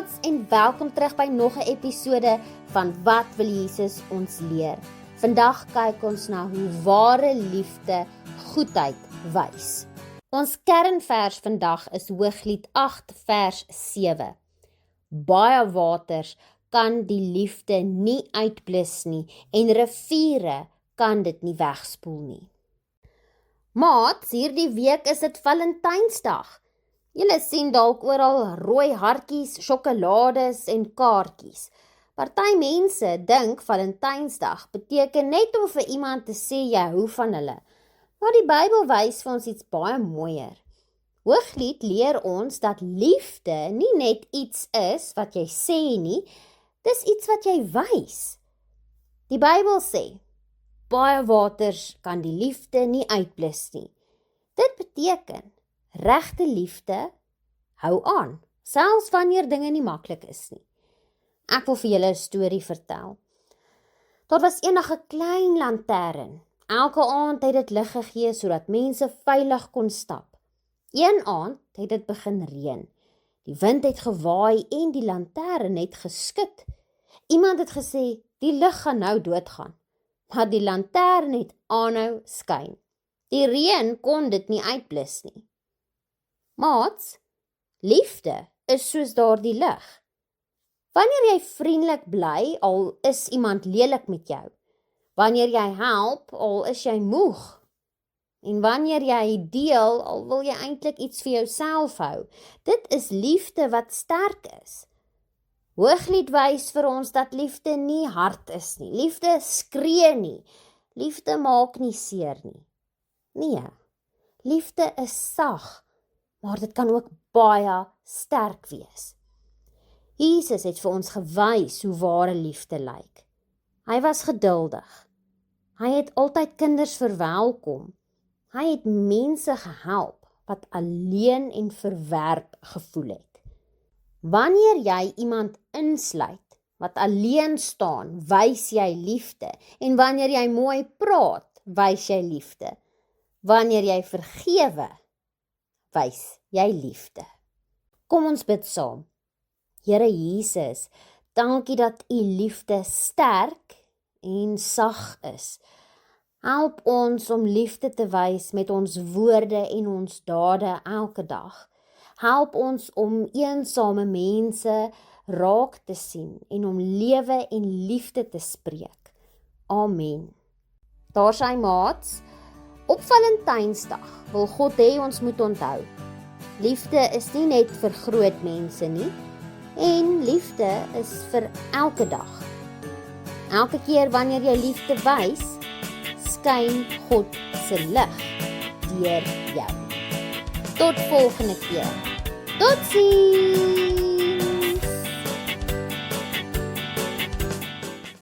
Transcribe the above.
maats en welkom terug by nog 'n episode van Wat wil Jesus ons leer? Vandag kyk ons na hoe ware liefde goedheid wys. Ons kernvers vandag is Hooglied 8 vers 7. Baie waters kan die liefde nie uitblus nie en riviere kan dit nie wegspoel nie. Maats, hierdie week is dit Valentynsdag. Julle sien dalk oral rooi hartjies, sjokolades en kaartjies. Party mense dink Valentynsdag beteken net om vir iemand te sê jy hou van hulle. Maar die Bybel wys vir ons iets baie mooier. Hooglied leer ons dat liefde nie net iets is wat jy sê nie, dis iets wat jy wys. Die Bybel sê, baie waters kan die liefde nie uitblus nie. Dit beteken, regte liefde hou aan, selfs wanneer dinge nie maklik is nie. Ek wil vir julle 'n storie vertel. Daar was eendag 'n klein lantern. Elke aand het dit lig gegee sodat mense veilig kon stap. Een aand het dit begin reën. Die wind het gewaai en die lantern het geskud. Iemand het gesê, die lig gaan nou doodgaan. Maar die lantern het aanhou skyn. Die reën kon dit nie uitblus nie. Maats, liefde is soos daardie lig. Wanneer jy vriendelik bly, al is iemand lelik met jou. Wanneer jy help, al is jy moeg. En wanneer jy deel, al wil jy eintlik iets vir jouself hou. Dit is liefde wat sterk is. Hooglied wys vir ons dat liefde nie hard is nie. Liefde skree nie. Liefde maak nie seer nie. Nee, liefde is sag, maar dit kan ook baie sterk wees. Jesus het vir ons gewys hoe ware liefde lyk. Hy was geduldig. Hy het altyd kinders verwelkom. Hy het mense gehelp wat alleen en verwerp gevoel het. Wanneer jy iemand insluit wat alleen staan, wys jy liefde. En wanneer jy mooi praat, wys jy liefde. Wanneer jy vergewe, wys jy liefde. Kom ons bid saam. Here Jesus, dankie dat u liefde sterk en sag is. Help ons om liefde te wys met ons woorde en ons dade elke dag. Help ons om eensame mense raak te sien en om lewe en liefde te spreek. Amen. Daar sy maats. Op Valentynsdag wil God hê ons moet onthou. Liefde is nie net vir groot mense nie, en liefde is vir elke dag. Elke keer wanneer jy liefde wys, skyn God se lig deur jou. Tot volgende keer. Totsiens!